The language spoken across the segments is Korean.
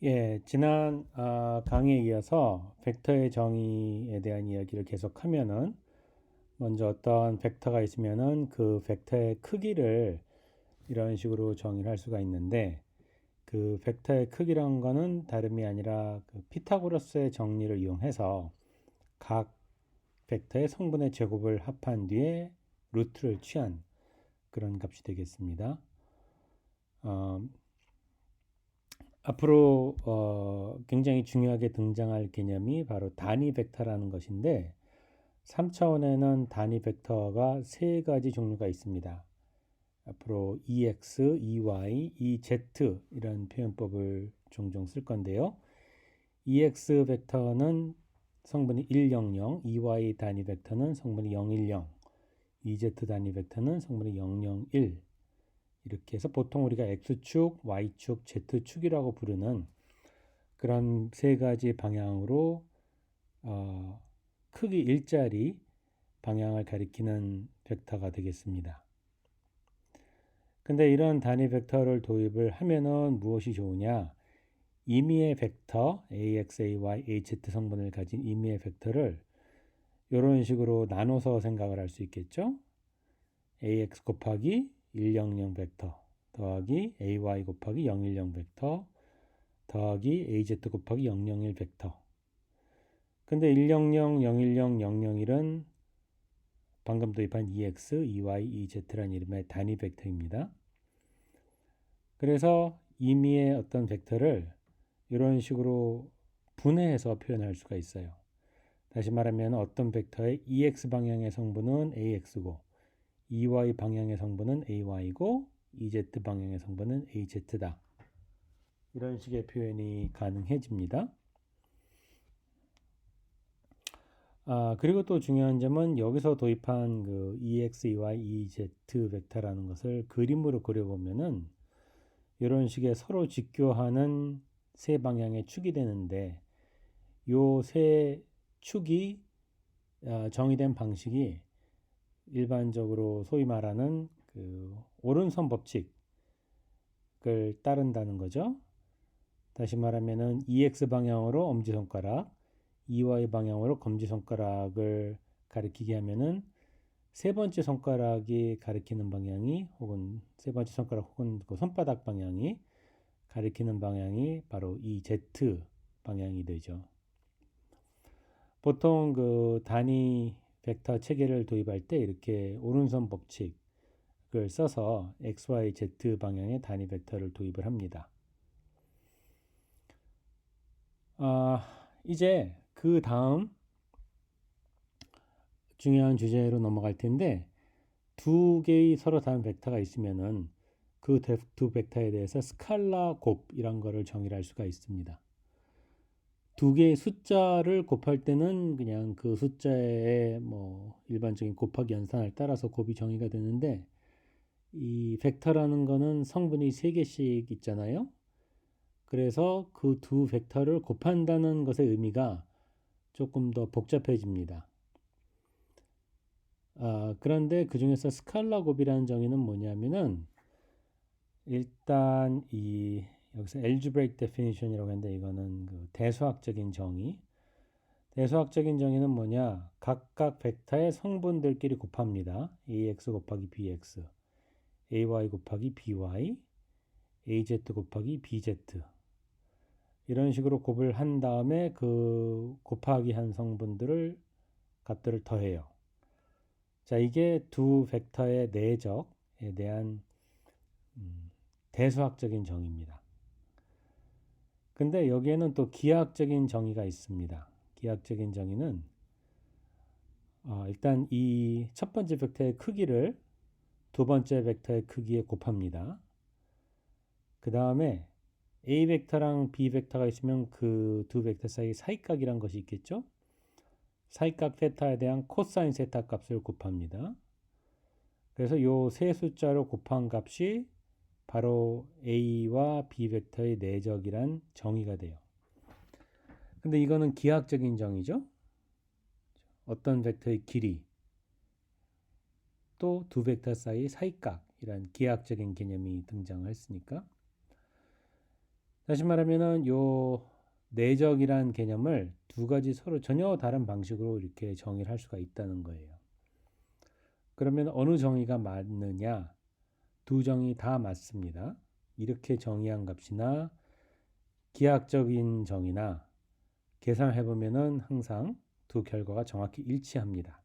예, 지난 강의에 이어서 벡터의 정의에 대한 이야기를 계속하면은 먼저 어떤 벡터가 있으면은 그 벡터의 크기를 이런 식으로 정의를 할 수가 있는데 그 벡터의 크기란 거는 다름이 아니라 그 피타고라스의 정리를 이용해서 각 벡터의 성분의 제곱을 합한 뒤에 루트를 취한 그런 값이 되겠습니다. 어, 앞으로 굉장히 중요하게 등장할 개념이 바로 단위 벡터라는 것인데 3차원에는 단위 벡터가 세 가지 종류가 있습니다. 앞으로 EX, EY, EZ 이런 표현법을 종종 쓸 건데요. EX 벡터는 성분이 100, EY 단위 벡터는 성분이 010, EZ 단위 벡터는 성분이 001 이렇게 해서 보통 우리가 X축, Y축, Z축이라고 부르는 그런 세 가지 방향으로 크기 일자리 방향을 가리키는 벡터가 되겠습니다. 근데 이런 단위 벡터를 도입을 하면은 무엇이 좋으냐? 임의의 벡터 AX, AY, AZ 성분을 가진 임의의 벡터를 이런 식으로 나눠서 생각을 할 수 있겠죠? AX 곱하기 100 벡터 더하기 AY 곱하기 010 벡터 더하기 AZ 곱하기 001 벡터. 근데 100, 010, 001은 방금 도입한 EX, EY, EZ라는 이름의 단위 벡터입니다. 그래서 임의의 어떤 벡터를 이런 식으로 분해해서 표현할 수가 있어요. 다시 말하면 어떤 벡터의 EX 방향의 성분은 AX고 EY 방향의 성분은 AY고 EZ 방향의 성분은 AZ다. 이런 식의 표현이 가능해집니다. 그리고 또 중요한 점은 여기서 도입한 그 EX, EY, EZ 벡터라는 것을 그림으로 그려보면은 이런 식의 서로 직교하는 세 방향의 축이 되는데 요 세 축이 정의된 방식이 일반적으로 소위 말하는 그 오른손 법칙을 따른다는 거죠. 다시 말하면은 EX 방향으로 엄지손가락, EY 방향으로 검지손가락을 가리키게 하면은 세 번째 손가락이 가리키는 방향이 혹은 세 번째 손가락 혹은 그 손바닥 방향이 가리키는 방향이 바로 이 Z 방향이 되죠. 보통 그 단위 벡터 체계를 도입할 때 이렇게 오른손 법칙을 써서 X, Y, Z 방향의 단위 벡터를 도입을 합니다. 이제 그 다음 중요한 주제로 넘어갈 텐데 두 개의 서로 다른 벡터가 있으면은 그 두 벡터에 대해서 스칼라 곱이란 거를 정의할 수가 있습니다. 두 개의 숫자를 곱할 때는 그냥 그 숫자의 뭐 일반적인 곱하기 연산을 따라서 곱이 정의가 되는데 이 벡터라는 거는 성분이 세 개씩 있잖아요. 그래서 그 두 벡터를 곱한다는 것의 의미가 조금 더 복잡해집니다. 그런데 그 중에서 스칼라 곱이라는 정의는 뭐냐면은 일단 이 여기서 algebraic definition이라고 하는데 이거는 그 대수학적인 정의. 대수학적인 정의는 뭐냐? 각각 벡터의 성분들끼리 곱합니다. ax 곱하기 bx, ay 곱하기 by, az 곱하기 bz. 이런 식으로 곱을 한 다음에 그 곱하기 한 성분들을 값들을 더해요. 자, 이게 두 벡터의 내적에 대한 대수학적인 정의입니다. 근데 여기에는 또 기하학적인 정의가 있습니다. 기하학적인 정의는 일단 이 첫 번째 벡터의 크기를 두 번째 벡터의 크기에 곱합니다. 그 다음에 A 벡터랑 B 벡터가 있으면 그 두 벡터 사이 사이각이란 것이 있겠죠? 사이각 세타에 대한 코사인 세타 값을 곱합니다. 그래서 요 세 숫자로 곱한 값이 바로 A와 B 벡터의 내적이란 정의가 돼요. 근데 이거는 기하학적인 정의죠. 어떤 벡터의 길이 또 두 벡터 사이 사이각이란 기하학적인 개념이 등장을 했으니까 다시 말하면은 요 내적이란 개념을 두 가지 서로 전혀 다른 방식으로 이렇게 정의를 할 수가 있다는 거예요. 그러면 어느 정의가 맞느냐? 두 정의 다 맞습니다. 이렇게 정의한 값이나 기하학적인 정의나 계산을 해보면은 항상 두 결과가 정확히 일치합니다.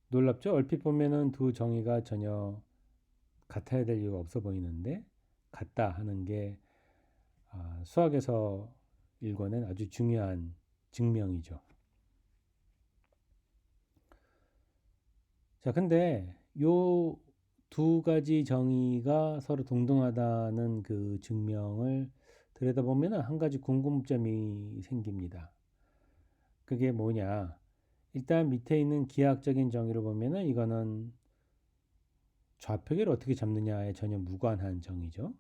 놀랍죠? 얼핏 보면은 두 정의가 전혀 같아야 될 이유가 없어 보이는데 같다 하는 게 수학에서 일궈낸 아주 중요한 증명이죠. 자, 근데 요 두 가지 정의가 서로 동등하다는 그 증명을 들여다보면 한 가지 궁금점이 생깁니다. 그게 뭐냐? 일단 밑에 있는 기하학적인 정의를 보면은 이거는 좌표계를 어떻게 잡느냐에 전혀 무관한 정의죠.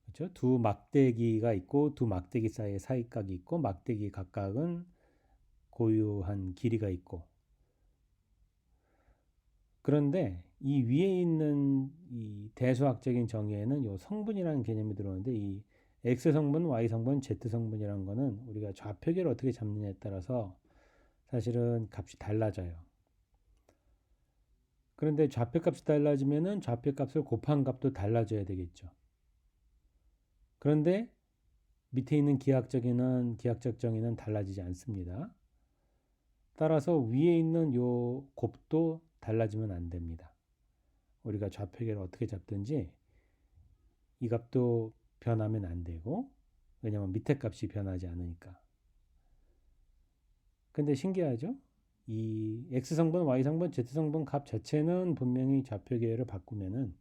그렇죠? 두 막대기가 있고 두 막대기 사이에 사이각이 있고 막대기 각각은 고유한 길이가 있고 그런데 이 위에 있는 이 대수학적인 정의에는 요 성분이라는 개념이 들어오는데 이 X 성분, Y 성분, Z 성분이라는 거는 우리가 좌표계를 어떻게 잡느냐에 따라서 사실은 값이 달라져요. 그런데 좌표값이 달라지면은 좌표값을 곱한 값도 달라져야 되겠죠. 그런데 밑에 있는 기하학적 정의는 달라지지 않습니다. 따라서 위에 있는 요 곱도 달라지면 안 됩니다. 우리가 좌표계를 어떻게 잡든지 이 값도 변하면 안 되고 왜냐면 밑에 값이 변하지 않으니까. 근데 신기하죠? 이 X성분, Y성분, Z성분 값 자체는 분명히 좌표계를 바꾸면은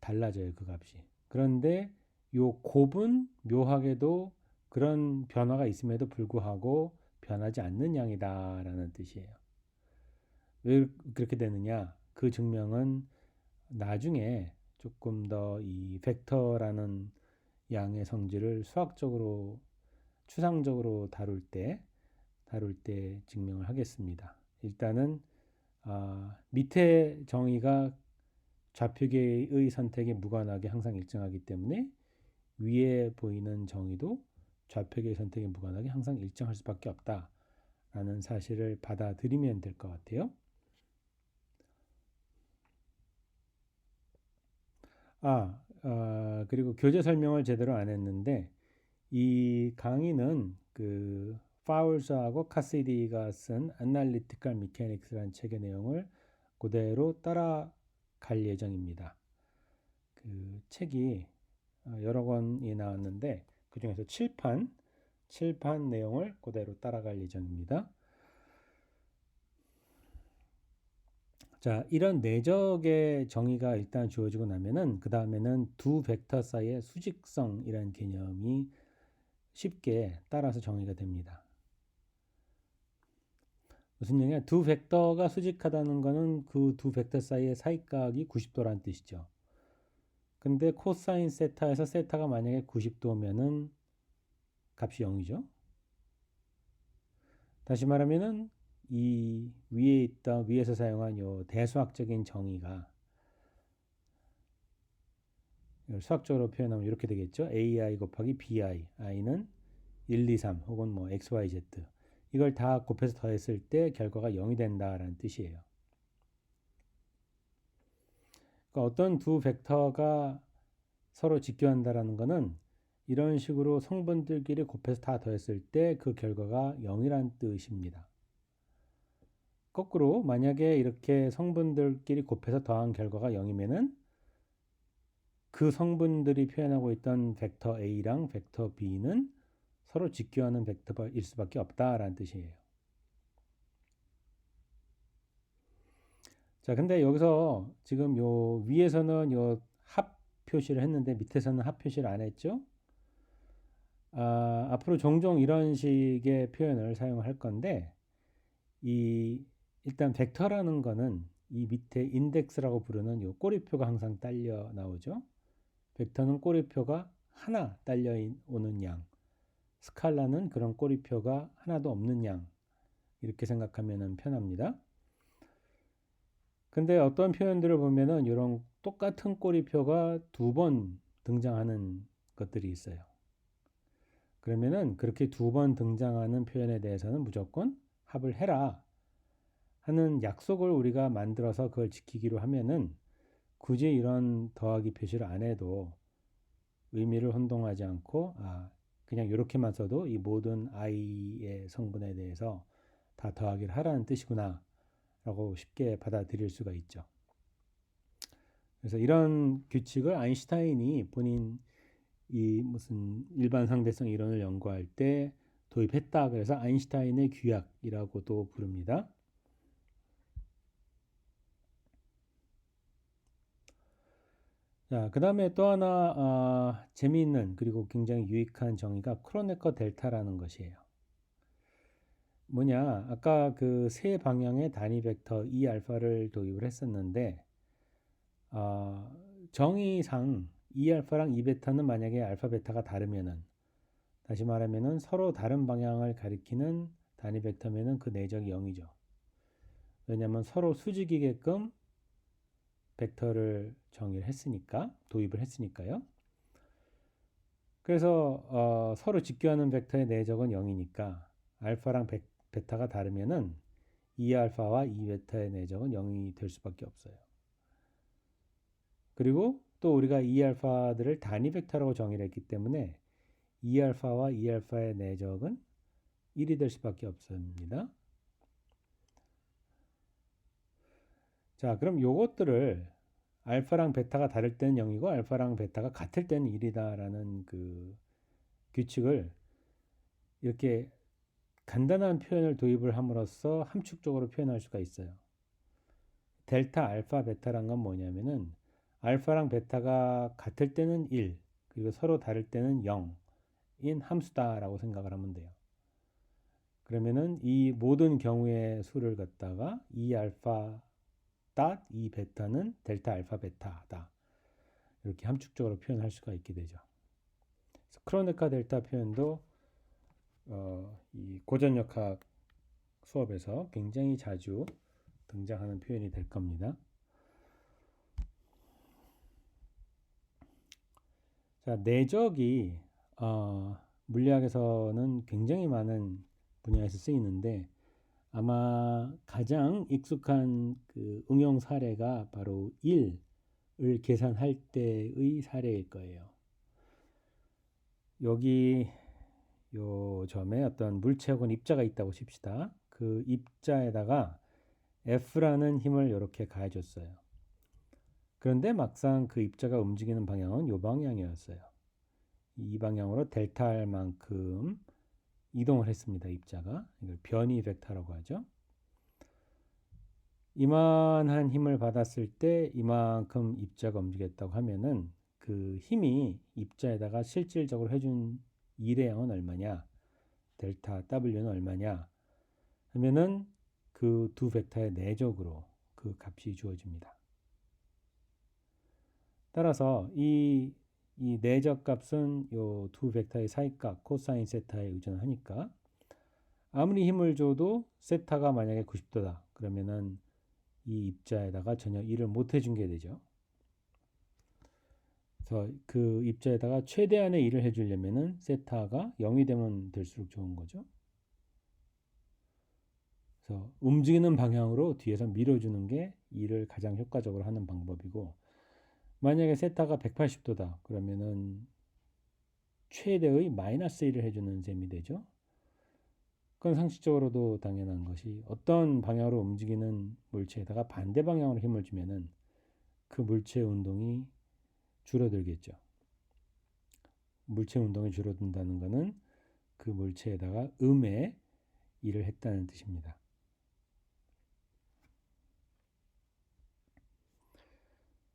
달라져요, 그 값이. 그런데 요 곱은 묘하게도 그런 변화가 있음에도 불구하고 변하지 않는 양이다라는 뜻이에요. 왜 그렇게 되느냐? 그 증명은 나중에 조금 더 이 벡터라는 양의 성질을 수학적으로 추상적으로 다룰 때 증명을 하겠습니다. 일단은 밑에 정의가 좌표계의 선택에 무관하게 항상 일정하기 때문에 위에 보이는 정의도 좌표계의 선택에 무관하게 항상 일정할 수밖에 없다라는 사실을 받아들이면 될 것 같아요. 그리고 교재 설명을 제대로 안 했는데 이 강의는 그 파울스하고 카시디가 쓴 Analytical Mechanics라는 책의 내용을 그대로 따라갈 예정입니다. 그 책이 여러 권이 나왔는데 그 중에서 칠판 내용을 그대로 따라갈 예정입니다. 자, 이런 내적의 정의가 일단 주어지고 나면은 그 다음에는 두 벡터 사이의 수직성이라는 개념이 쉽게 따라서 정의가 됩니다. 무슨 얘기냐? 두 벡터가 수직하다는 거는 그 두 벡터 사이의 사이각이 90도라는 뜻이죠. 근데 코사인 세타에서 세타가 만약에 90도면은 값이 0이죠. 다시 말하면은 이 위에서 사용한 요 대수학적인 정의가 수학적으로 표현하면 이렇게 되겠죠. AI 곱하기 BI, I는 1, 2, 3 혹은 뭐 X, Y, Z 이걸 다 곱해서 더했을 때 결과가 0이 된다라는 뜻이에요. 그러니까 어떤 두 벡터가 서로 직교한다라는 것은 이런 식으로 성분들끼리 곱해서 다 더했을 때 그 결과가 0이란 뜻입니다. 거꾸로 만약에 이렇게 성분들끼리 곱해서 더한 결과가 0이면은 그 성분들이 표현하고 있던 벡터 A랑 벡터 B는 서로 직교하는 벡터일 수밖에 없다라는 뜻이에요. 자, 근데 여기서 지금 요 위에서는 요 합 표시를 했는데 밑에서는 합 표시를 안 했죠? 앞으로 종종 이런 식의 표현을 사용할 건데 이 일단 벡터라는 거는 이 밑에 인덱스라고 부르는 요 꼬리표가 항상 딸려 나오죠. 벡터는 꼬리표가 하나 딸려 오는 양, 스칼라는 그런 꼬리표가 하나도 없는 양 이렇게 생각하면 편합니다. 근데 어떤 표현들을 보면은 이런 똑같은 꼬리표가 두 번 등장하는 것들이 있어요. 그러면은 그렇게 두 번 등장하는 표현에 대해서는 무조건 합을 해라 하는 약속을 우리가 만들어서 그걸 지키기로 하면은 굳이 이런 더하기 표시를 안 해도 의미를 혼동하지 않고 그냥 이렇게만 써도 이 모든 i의 성분에 대해서 다 더하기를 하라는 뜻이구나 라고 쉽게 받아들일 수가 있죠. 그래서 이런 규칙을 아인슈타인이 본인 이 무슨 일반 상대성 이론을 연구할 때 도입했다. 그래서 아인슈타인의 규약이라고도 부릅니다. 자, 그 다음에 또 하나 재미있는 그리고 굉장히 유익한 정의가 크로네커 델타라는 것이에요. 뭐냐, 아까 그 세 방향의 단위 벡터 E 알파를 도입을 했었는데 정의상 E 알파랑 E 베타는 만약에 알파 베타가 다르면은 다시 말하면은 서로 다른 방향을 가리키는 단위 벡터면은 그 내적이 0이죠. 왜냐하면 서로 수직이게끔 벡터를 정의를 했으니까 도입을 했으니까요. 그래서 서로 직교하는 벡터의 내적은 0이니까 알파랑 베타가 다르면은 E 알파와 E 베타의 내적은 0이 될 수밖에 없어요. 그리고 또 우리가 E 알파들을 단위 벡터라고 정의를 했기 때문에 E 알파와 E 알파의 내적은 1이 될 수밖에 없습니다. 자, 그럼 요것들을 알파랑 베타가 다를 때는 0이고 알파랑 베타가 같을 때는 1이다라는 그 규칙을 이렇게 간단한 표현을 도입을 함으로써 함축적으로 표현할 수가 있어요. 델타 알파 베타란 건 뭐냐면은 알파랑 베타가 같을 때는 1, 그리고 서로 다를 때는 0인 함수다라고 생각을 하면 돼요. 그러면은 이 모든 경우의 수를 갖다가 이 알파 닷 이 베타는 델타 알파 베타다. 이렇게 함축적으로 표현할 수가 있게 되죠. 크로네카 델타 표현도 이 고전역학 수업에서 굉장히 자주 등장하는 표현이 될 겁니다. 자, 내적이 물리학에서는 굉장히 많은 분야에서 쓰이는데 아마 가장 익숙한 그 응용 사례가 바로 1을 계산할 때의 사례일 거예요. 여기 요 점에 어떤 물체 혹은 입자가 있다고 칩시다. 그 입자에다가 F라는 힘을 이렇게 가해줬어요. 그런데 막상 그 입자가 움직이는 방향은 이 방향이었어요. 이 방향으로 델타 R만큼 이동을 했습니다. 입자가. 이걸 변이 벡터라고 하죠. 이만한 힘을 받았을 때 이만큼 입자가 움직였다고 하면은 그 힘이 입자에다가 실질적으로 해준 일의 양은 얼마냐, 델타 W는 얼마냐 하면은 그 두 벡터의 내적으로 그 값이 주어집니다. 따라서 이 내적 값은 요 두 벡터의 사이값 코사인 세타에 의존하니까 아무리 힘을 줘도 세타가 만약에 90도다 그러면은 이 입자에다가 전혀 일을 못 해준 게 되죠. 그래서 그 입자에다가 최대한의 일을 해주려면은 세타가 0이 되면 될수록 좋은 거죠. 그래서 움직이는 방향으로 뒤에서 밀어주는 게 일을 가장 효과적으로 하는 방법이고 만약에 세타가 180도다 그러면은 최대의 마이너스 1을 해주는 셈이 되죠. 그건 상식적으로도 당연한 것이 어떤 방향으로 움직이는 물체에다가 반대 방향으로 힘을 주면은 그 물체의 운동이 줄어들겠죠. 물체 운동이 줄어든다는 것은 그 물체에다가 음의 일을 했다는 뜻입니다.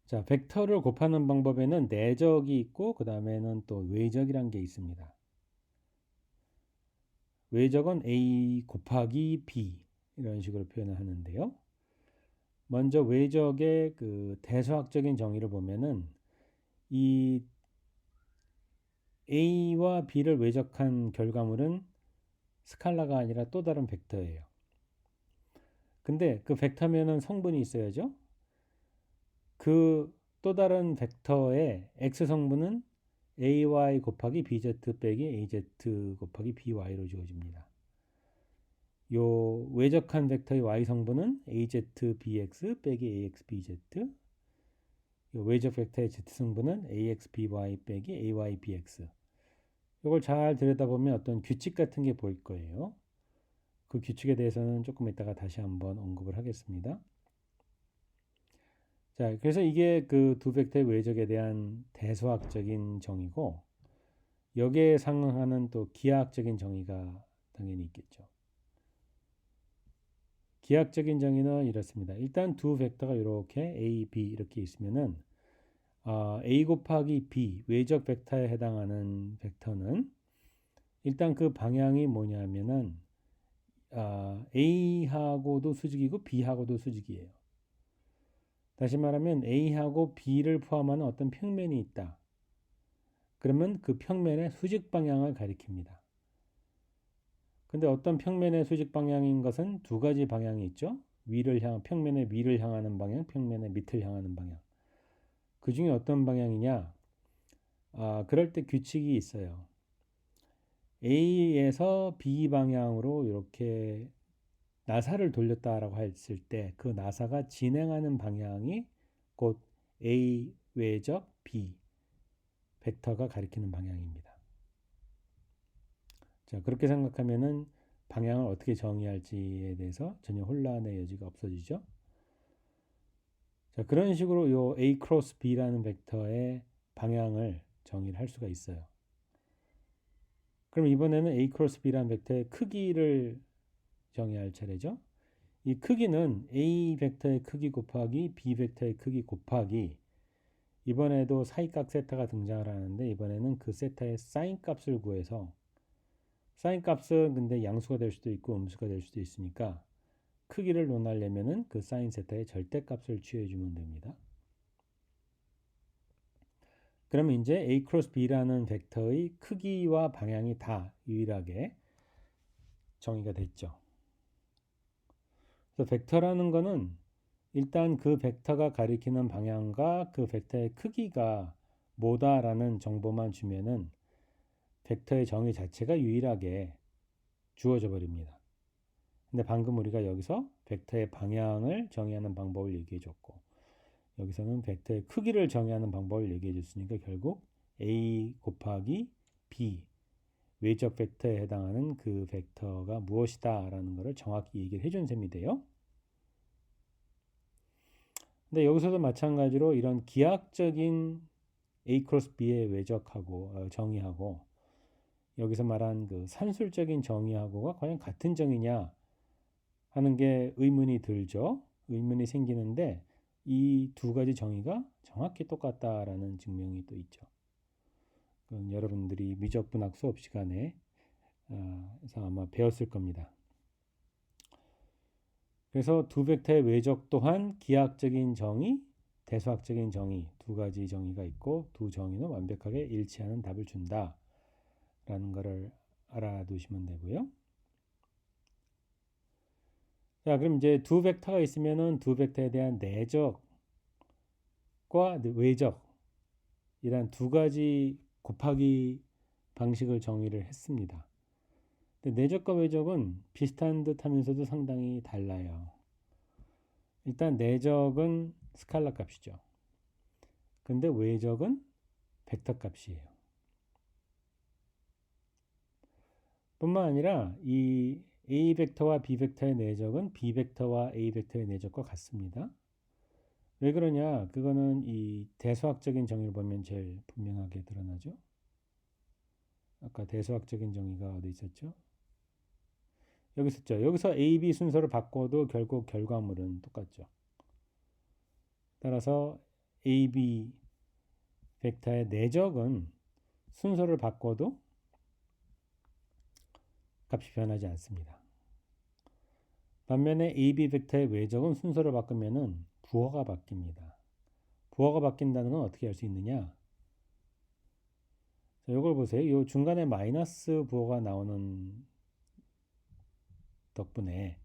자, 벡터를 곱하는 방법에는 내적이 있고 그 다음에는 또 외적이란 게 있습니다. 외적은 A 곱하기 B 이런 식으로 표현을 하는데요. 먼저 외적의 그 대수학적인 정의를 보면은 이 A와 B를 외적한 결과물은 스칼라가 아니라 또 다른 벡터예요. 근데 그 벡터면은 성분이 있어야죠. 그 또 다른 벡터의 x 성분은 ay 곱하기 bz 빼기 az 곱하기 by로 주어집니다. 요 외적한 벡터의 y 성분은 az bx 빼기 ax bz, 요 외적 벡터의 z 성분은 ax by 빼기 ay bx. 이걸 잘 들여다보면 어떤 규칙 같은 게 보일 거예요. 그 규칙에 대해서는 조금 이따가 다시 한번 언급을 하겠습니다. 자, 그래서 이게 그 두 벡터의 외적에 대한 대수학적인 정의고, 여기에 상응하는 또 기하학적인 정의가 당연히 있겠죠. 기하학적인 정의는 이렇습니다. 일단 두 벡터가 이렇게 A, B 이렇게 있으면은 A 곱하기 B 외적 벡터에 해당하는 벡터는 일단 그 방향이 뭐냐면은 A하고도 수직이고 B하고도 수직이에요. 다시 말하면 A하고 B를 포함하는 어떤 평면이 있다. 그러면 그 평면의 수직 방향을 가리킵니다. 근데 어떤 평면의 수직 방향인 것은 두 가지 방향이 있죠. 평면의 위를 향하는 방향, 평면의 밑을 향하는 방향. 그 중에 어떤 방향이냐? 그럴 때 규칙이 있어요. A에서 B 방향으로 이렇게 나사를 돌렸다라고 했을 때 그 나사가 진행하는 방향이 곧 A 외적 B 벡터가 가리키는 방향입니다. 자, 그렇게 생각하면은 방향을 어떻게 정의할지에 대해서 전혀 혼란의 여지가 없어지죠. 자, 그런 식으로 요 A 크로스 B라는 벡터의 방향을 정의를 할 수가 있어요. 그럼 이번에는 A 크로스 B라는 벡터의 크기를 정의할 차례죠. 이 크기는 A 벡터의 크기 곱하기 B 벡터의 크기 곱하기, 이번에도 사이각 세타가 등장을 하는데 이번에는 그 세타의 사인 값을 구해서, 사인 값은 근데 양수가 될 수도 있고 음수가 될 수도 있으니까 크기를 논하려면은 그 사인 세타의 절대값을 취해주면 됩니다. 그러면 이제 A 크로스 B라는 벡터의 크기와 방향이 다 유일하게 정의가 됐죠. 그래서 벡터라는 거는 일단 그 벡터가 가리키는 방향과 그 벡터의 크기가 뭐다라는 정보만 주면은 벡터의 정의 자체가 유일하게 주어져 버립니다. 근데 방금 우리가 여기서 벡터의 방향을 정의하는 방법을 얘기해 줬고, 여기서는 벡터의 크기를 정의하는 방법을 얘기해 줬으니까 결국 A 곱하기 B 외적 벡터에 해당하는 그 벡터가 무엇이다 라는 것을 정확히 얘기를 해준 셈이 돼요. 근데 여기서도 마찬가지로 이런 기하학적인 A 크로스 B의 외적하고 정의하고 여기서 말한 그 산술적인 정의하고가 과연 같은 정의냐 하는 게 의문이 들죠. 의문이 생기는데 이 두 가지 정의가 정확히 똑같다라는 증명이 또 있죠. 그건 여러분들이 미적분학 수업 시간에 서 아마 배웠을 겁니다. 그래서 두 벡터의 외적 또한 기하학적인 정의, 대수학적인 정의 두 가지 정의가 있고 두 정의는 완벽하게 일치하는 답을 준다라는 것을 알아두시면 되고요. 자, 그럼 이제 두 벡터가 있으면은 두 벡터에 대한 내적과 외적 이란 두 가지 곱하기 방식을 정의를 했습니다. 근데 내적과 외적은 비슷한 듯 하면서도 상당히 달라요. 일단 내적은 스칼라 값이죠. 근데 외적은 벡터 값이에요. 뿐만 아니라 이 A 벡터와 B 벡터의 내적은 B 벡터와 A 벡터의 내적과 같습니다. 왜 그러냐? 그거는 이 대수학적인 정의를 보면 제일 분명하게 드러나죠. 아까 대수학적인 정의가 어디 있었죠? 여기 있었죠. 여기서 A, B 순서를 바꿔도 결국 결과물은 똑같죠. 따라서 A, B 벡터의 내적은 순서를 바꿔도 값이 변하지 않습니다. 반면에 A, B 벡터의 외적은 순서를 바꾸면은 부호가 바뀝니다. 부호가 바뀐다는 건 어떻게 알 수 있느냐? 자, 이걸 보세요. 이 중간에 마이너스 부호가 나오는 덕분에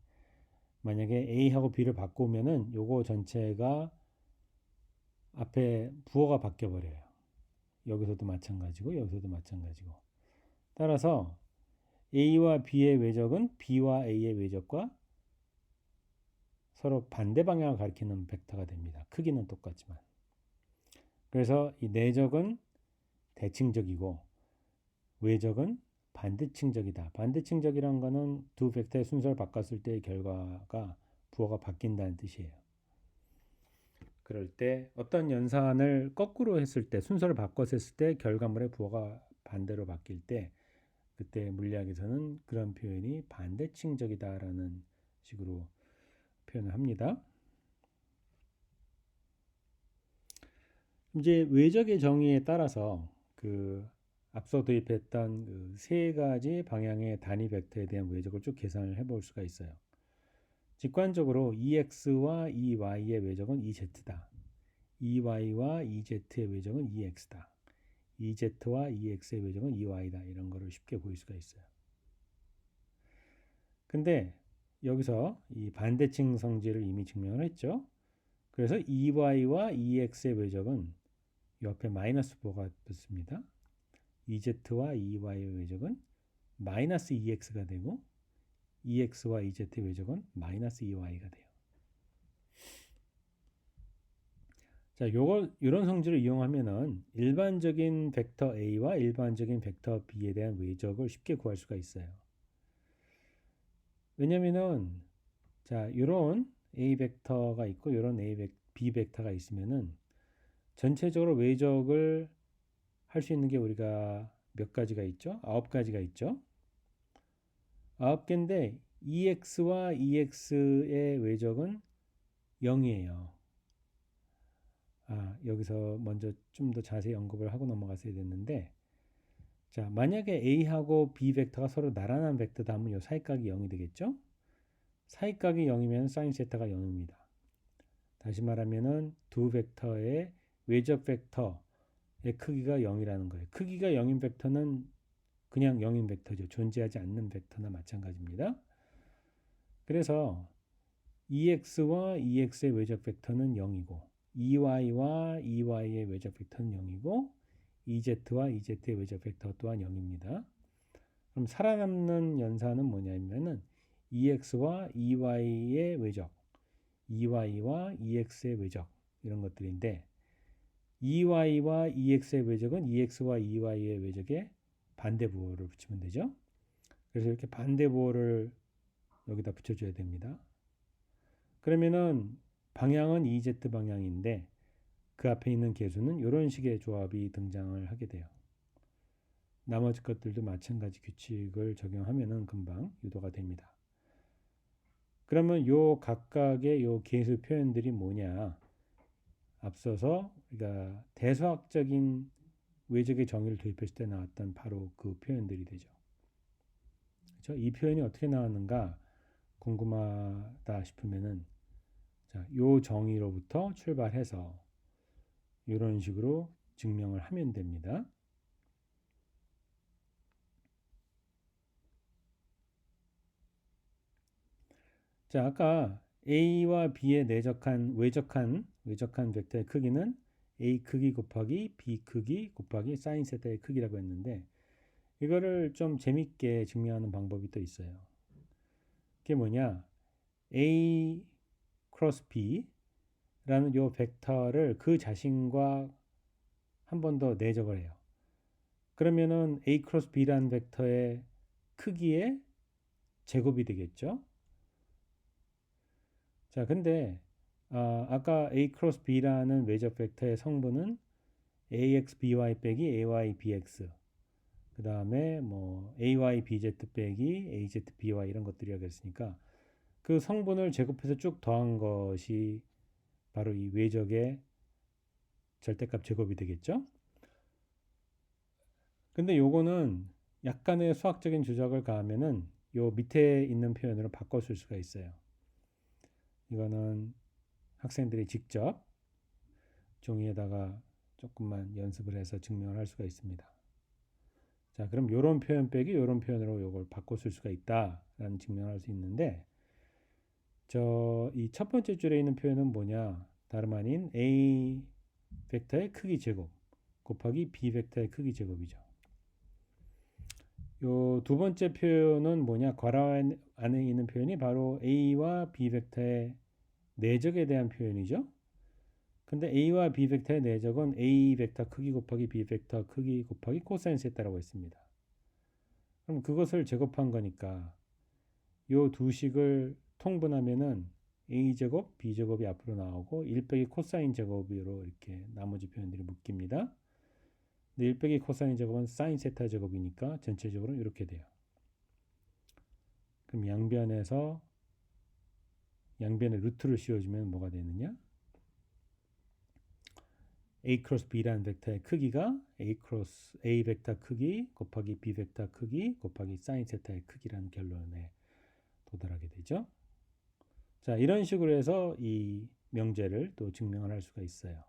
만약에 A하고 B를 바꾸면은 요거 전체가 앞에 부호가 바뀌어 버려요. 여기서도 마찬가지고 여기서도 마찬가지고. 따라서 A와 B의 외적은 B와 A의 외적과 서로 반대 방향을 가리키는 벡터가 됩니다. 크기는 똑같지만. 그래서 이 내적은 대칭적이고 외적은 반대칭적이다. 반대칭적이라는 거는 두 벡터의 순서를 바꿨을 때의 결과가 부호가 바뀐다는 뜻이에요. 그럴 때 어떤 연산을 거꾸로 했을 때 순서를 바꿔서 했을 때 결과물의 부호가 반대로 바뀔 때 그때 물리학에서는 그런 표현이 반대칭적이다라는 식으로 표현을 합니다. 이제 외적의 정의에 따라서 그 앞서 도입했던 그 세 가지 방향의 단위 벡터에 대한 외적을 쭉 계산을 해볼 수가 있어요. 직관적으로 EX와 EY의 외적은 EZ다. EY와 EZ의 외적은 EX다. EZ와 EX의 외적은 EY다. 이런 거를 쉽게 보일 수가 있어요. 근데 여기서 이 반대칭 성질을 이미 증명을 했죠. 그래서 EY와 EX의 외적은 옆에 마이너스 부호가 붙습니다. EZ와 EY의 외적은 마이너스 EX가 되고 EX와 EZ의 외적은 마이너스 EY가 돼요. 자, 이런 성질을 이용하면은 일반적인 벡터 A와 일반적인 벡터 B에 대한 외적을 쉽게 구할 수가 있어요. 왜냐면은 자, 이런 A 벡터가 있고 이런 B 벡터가 있으면은 전체적으로 외적을 할 수 있는 게 우리가 몇 가지가 있죠? 9가지가 있죠. 9개인데 EX와 EX의 외적은 0이에요. 여기서 먼저 좀 더 자세히 언급을 하고 넘어갔어야 됐는데 자, 만약에 A하고 B 벡터가 서로 나란한 벡터다 하면 요 사이각이 0이 되겠죠? 사이각이 0이면 사인 세타가 0입니다. 다시 말하면은 두 벡터의 외적 벡터의 크기가 0이라는 거예요. 크기가 0인 벡터는 그냥 0인 벡터죠. 존재하지 않는 벡터나 마찬가지입니다. 그래서 EX와 EX의 외적 벡터는 0이고 EY와 EY의 외적 벡터는 0이고 EZ와 EZ의 외적 벡터 또한 0입니다. 그럼 살아남는 연산은 뭐냐면은 EX와 EY의 외적, EY와 EX의 외적 이런 것들인데 EY와 EX의 외적은 EX와 EY의 외적에 반대 부호를 붙이면 되죠. 그래서 이렇게 반대 부호를 여기다 붙여줘야 됩니다. 그러면은 방향은 EZ 방향인데 그 앞에 있는 계수는 이런 식의 조합이 등장을 하게 돼요. 나머지 것들도 마찬가지 규칙을 적용하면은 금방 유도가 됩니다. 그러면 요 각각의 요 계수 표현들이 뭐냐? 앞서서 우리가 대수학적인 외적의 정의를 도입했을 때 나왔던 바로 그 표현들이 되죠. 그렇죠? 이 표현이 어떻게 나왔는가 궁금하다 싶으면은 자, 요 정의로부터 출발해서 이런 식으로 증명을 하면 됩니다. 자, 아까 A와 B의 외적한 벡터의 크기는 A 크기 곱하기 B 크기 곱하기 사인 세타의 크기라고 했는데 이거를 좀 재밌게 증명하는 방법이 또 있어요. 그게 뭐냐? A 크로스 B라는 요 벡터를 그 자신과 한 번 더 내적을 해요. 그러면은 A 크로스 B라는 벡터의 크기의 제곱이 되겠죠? 자, 근데 아까 A 크로스 B라는 외적 벡터의 성분은 AX BY 빼기 AY BX 그 다음에 뭐 AY BZ 빼기 AZ BY 이런 것들이라고 했으니까 그 성분을 제곱해서 쭉 더한 것이 바로 이 외적의 절대값 제곱이 되겠죠. 근데 요거는 약간의 수학적인 조작을 가하면은 요 밑에 있는 표현으로 바꿔 쓸 수가 있어요. 이거는 학생들이 직접 종이에다가 조금만 연습을 해서 증명을 할 수가 있습니다. 자, 그럼 요런 표현 빼기 요런 표현으로 요걸 바꿔 쓸 수가 있다라는 증명을 할 수 있는데 이 첫 번째 줄에 있는 표현은 뭐냐? 다름 아닌 A 벡터의 크기 제곱 곱하기 b 벡터의 크기 제곱이죠. 요 두 번째 표현은 뭐냐? 괄호 안에 있는 표현이 바로 a와 b 벡터의 내적에 대한 표현이죠. 근데 a와 b 벡터의 내적은 a 벡터 크기 곱하기 b 벡터 크기 곱하기 코사인 세타라고 했습니다. 그럼 그것을 제곱한 거니까 요 두 식을 통분하면은 a제곱, b제곱이 앞으로 나오고 1 빼기 코사인 제곱으로 이렇게 나머지 표현들이 묶입니다. 근데 1 빼기 코사인 제곱은 사인 세타 제곱이니까 전체적으로 이렇게 돼요. 그럼 양변에 루트를 씌워주면 뭐가 되느냐? a 크로스 b라는 벡터의 크기가 a 벡터 크기 곱하기 b 벡터 크기 곱하기 사인 세타의 크기라는 결론에 도달하게 되죠. 자, 이런 식으로 해서 이 명제를 또 증명을 할 수가 있어요.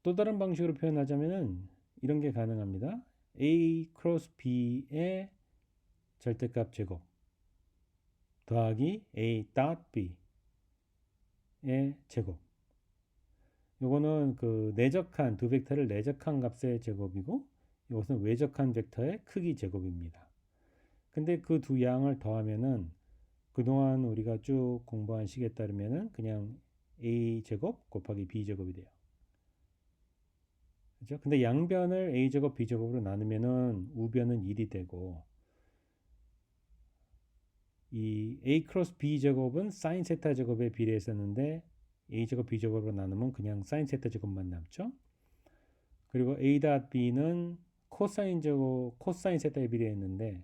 또 다른 방식으로 표현하자면은 이런 게 가능합니다. a 크로스 b의 절대값 제곱 더하기 a 닷 b의 제곱. 요거는 그 내적한 두 벡터를 내적한 값의 제곱이고 이것은 외적한 벡터의 크기 제곱입니다. 근데 그 두 양을 더하면은 그동안 우리가 쭉 공부한 식에 따르면은 그냥 a 제곱 곱하기 b 제곱이 돼요. 그죠? 근데 양변을 a 제곱 b 제곱으로 나누면은 우변은 1이 되고 이 a 크로스 b 제곱은 사인 세타 제곱에 비례했었는데 a 제곱 b 제곱으로 나누면 그냥 사인 세타 제곱만 남죠. 그리고 a 닷 b는 코사인 제곱 코사인 세타에 비례했는데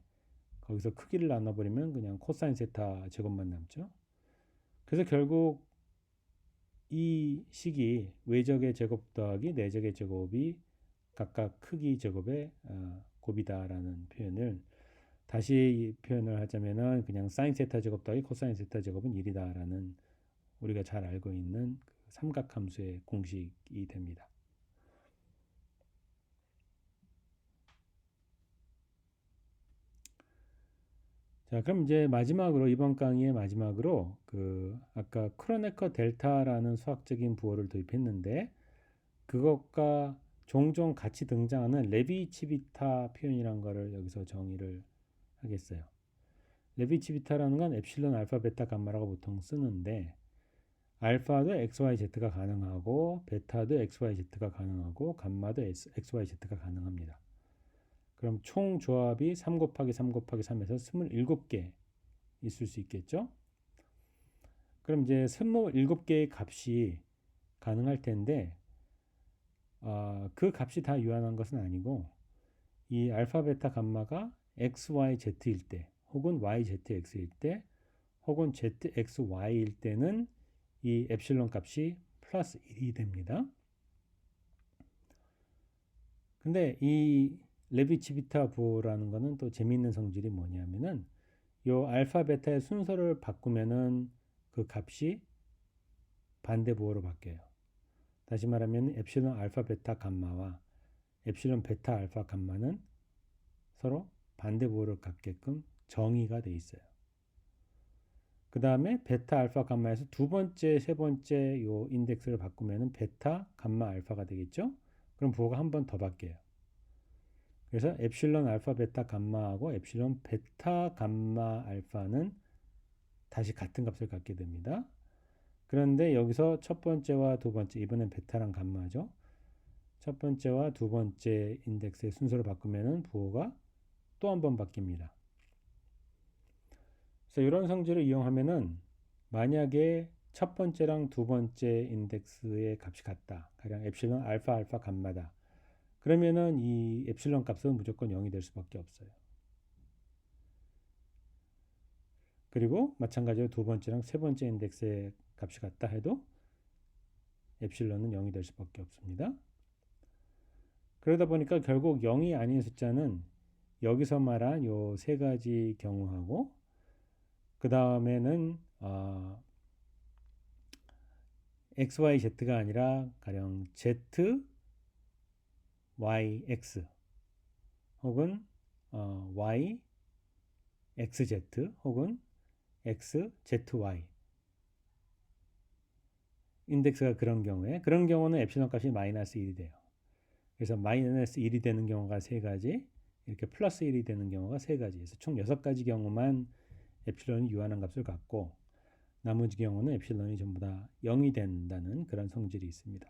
거기서 크기를 나눠버리면 그냥 코사인 세타 제곱만 남죠. 그래서 결국 이 식이 외적의 제곱 더하기 내적의 제곱이 각각 크기 제곱의 곱이다라는 표현을 다시 표현을 하자면은 그냥 사인 세타 제곱 더하기 코사인 세타 제곱은 1이다라는 우리가 잘 알고 있는 그 삼각함수의 공식이 됩니다. 자, 그럼 이제 마지막으로 이번 강의의 마지막으로 그 아까 크로네커 델타라는 수학적인 부호를 도입했는데 그것과 종종 같이 등장하는 레비치비타 표현이란 거를 여기서 정의를 하겠어요. 레비치비타라는 건 엡실론 알파 베타 감마라고 보통 쓰는데 알파도 XYZ가 가능하고 베타도 XYZ가 가능하고 감마도 XYZ가 가능합니다. 그럼 총 조합이 3 곱하기 3 곱하기 3에서 27개 있을 수 있겠죠? 그럼 이제 27개의 값이 가능할 텐데 그 값이 다 유한한 것은 아니고 이 알파 베타 감마가 XYZ일 때 혹은 YZX일 때 혹은 ZXY일 때는 이 엡실론 값이 플러스 1이 됩니다. 근데 이 레비치비타 부호라는 거는 또 재미있는 성질이 뭐냐면은 요 알파 베타의 순서를 바꾸면은 그 값이 반대 부호로 바뀌어요. 다시 말하면 엡실론 알파 베타 감마와 엡실론 베타 알파 감마는 서로 반대 부호를 갖게끔 정의가 돼 있어요. 그 다음에 베타 알파 감마에서 두 번째, 세 번째 요 인덱스를 바꾸면은 베타 감마 알파가 되겠죠? 그럼 부호가 한 번 더 바뀌어요. 그래서 엡실론 알파 베타 감마하고 엡실론 베타 감마 알파는 다시 같은 값을 갖게 됩니다. 그런데 여기서 첫 번째와 두 번째, 이번엔 베타랑 감마죠. 첫 번째와 두 번째 인덱스의 순서를 바꾸면은 부호가 또 한 번 바뀝니다. 그래서 이런 성질을 이용하면은 만약에 첫 번째랑 두 번째 인덱스의 값이 같다. 가령 엡실론 알파 알파 감마다. 그러면은 이 엡실론 값은 무조건 0이 될 수밖에 없어요. 그리고 마찬가지로 두 번째랑 세 번째 인덱스의 값이 같다 해도 엡실론은 0이 될 수밖에 없습니다. 그러다 보니까 결국 0이 아닌 숫자는 여기서 말한 요 세 가지 경우하고 그 다음에는 XYZ가 아니라 가령 Z, Y, X 혹은 Y, XZ 혹은 x, z, y 인덱스가 그런 경우는 엡실론 값이 마이너스 1이 돼요. 그래서 마이너스 1이 되는 경우가 3가지, 이렇게 플러스 1이 되는 경우가 3가지. 그래서 총 6가지 경우만 엡실론이 유한한 값을 갖고 나머지 경우는 엡실론이 전부 다 0이 된다는 그런 성질이 있습니다.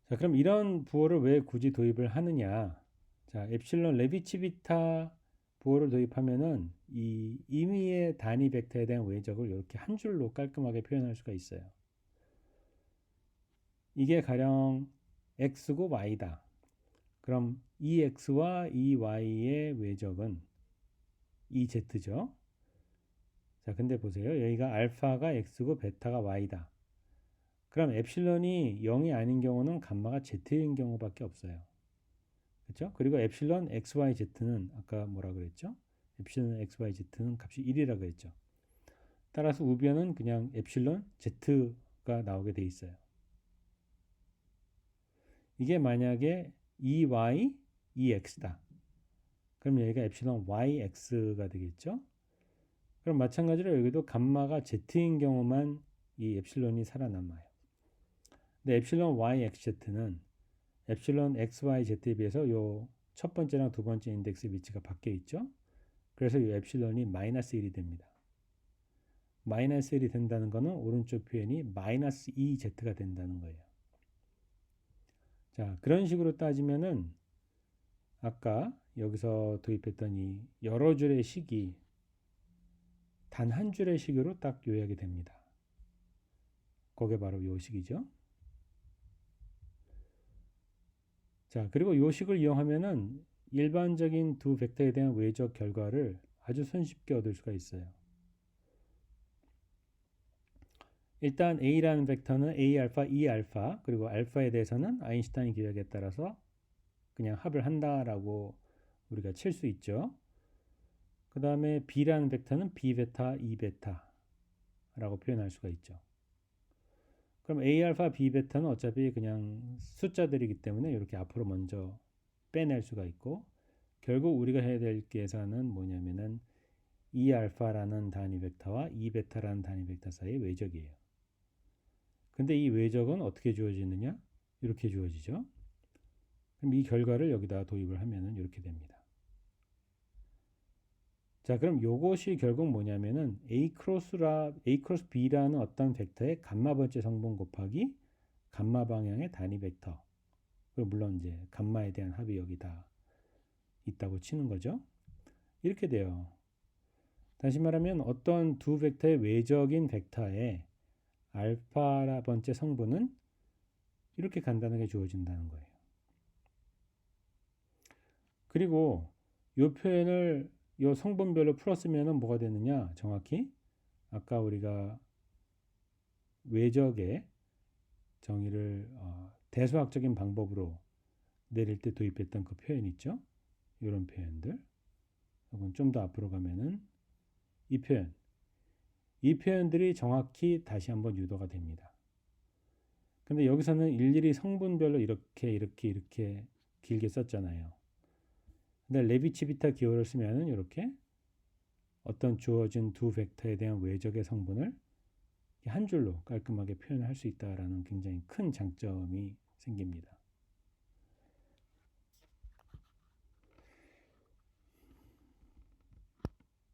자, 그럼 이런 부호를 왜 굳이 도입을 하느냐? 자, 엡실론 레비치비타 부호를 도입하면은 이 임의의 단위 벡터에 대한 외적을 이렇게 한 줄로 깔끔하게 표현할 수가 있어요. 이게 가령 x고 y다. 그럼 이 x와 이 y의 외적은 이 z죠. 자, 근데 보세요. 여기가 알파가 x고 베타가 y다. 그럼 엡실론이 0이 아닌 경우는 감마가 z인 경우밖에 없어요. 그렇죠? 그리고 엡실론 xyz는 아까 뭐라 그랬죠? 엡실론 xyz는 값이 1이라 그랬죠. 따라서 우변은 그냥 엡실론 z가 나오게 돼 있어요. 이게 만약에 2y, 2x다. 그럼 여기가 엡실론 yx가 되겠죠? 그럼 마찬가지로 여기도 감마가 z인 경우만 이 엡실론이 살아남아요. 근데 엡실론 yxz는 엡실론 xyz에 비해서 요 첫 번째랑 두 번째 인덱스 위치가 바뀌어 있죠. 그래서 이 엡실론이 마이너스 1이 됩니다. 마이너스 1이 된다는 것은 오른쪽 표현이 마이너스 2z가 된다는 거예요. 자, 그런 식으로 따지면은 아까 여기서 도입했던 이 여러 줄의 식이 단 한 줄의 식으로 딱 요약이 됩니다. 그게 바로 요 식이죠. 자, 그리고 요 식을 이용하면은 일반적인 두 벡터에 대한 외적 결과를 아주 손쉽게 얻을 수가 있어요. 일단 A라는 벡터는 A알파, E알파, 그리고 알파에 대해서는 아인슈타인 기억에 따라서 그냥 합을 한다라고 우리가 칠 수 있죠. 그 다음에 B라는 벡터는 B베타, E베타라고 표현할 수가 있죠. 그럼 A알파, B베타는 어차피 그냥 숫자들이기 때문에 이렇게 앞으로 먼저 빼낼 수가 있고, 결국 우리가 해야 될 계산은 뭐냐면은 E알파라는 단위 벡터와 E베타라는 단위 벡터 사이의 외적이에요. 근데 이 외적은 어떻게 주어지느냐? 이렇게 주어지죠. 그럼 이 결과를 여기다 도입을 하면은 이렇게 됩니다. 자, 그럼 요것이 결국 뭐냐면은 A 크로스 B라는 어떤 벡터의 감마 번째 성분 곱하기 감마 방향의 단위 벡터. 그리고 물론 이제 감마에 대한 합이 여기다 있다고 치는 거죠. 이렇게 돼요. 다시 말하면 어떤 두 벡터의 외적인 벡터의 알파 번째 성분은 이렇게 간단하게 주어진다는 거예요. 그리고 이 표현을 이 성분별로 풀었으면 뭐가 되느냐? 정확히 아까 우리가 외적의 정의를 대수학적인 방법으로 내릴 때 도입했던 그 표현 있죠? 이런 표현들. 혹은 좀 더 앞으로 가면은 이 표현들이 정확히 다시 한번 유도가 됩니다. 근데 여기서는 일일이 성분별로 이렇게 길게 썼잖아요. 근데 레비치비타 기호를 쓰면은 이렇게 어떤 주어진 두 벡터에 대한 외적의 성분을 한 줄로 깔끔하게 표현할 수 있다라는 굉장히 큰 장점이 생깁니다.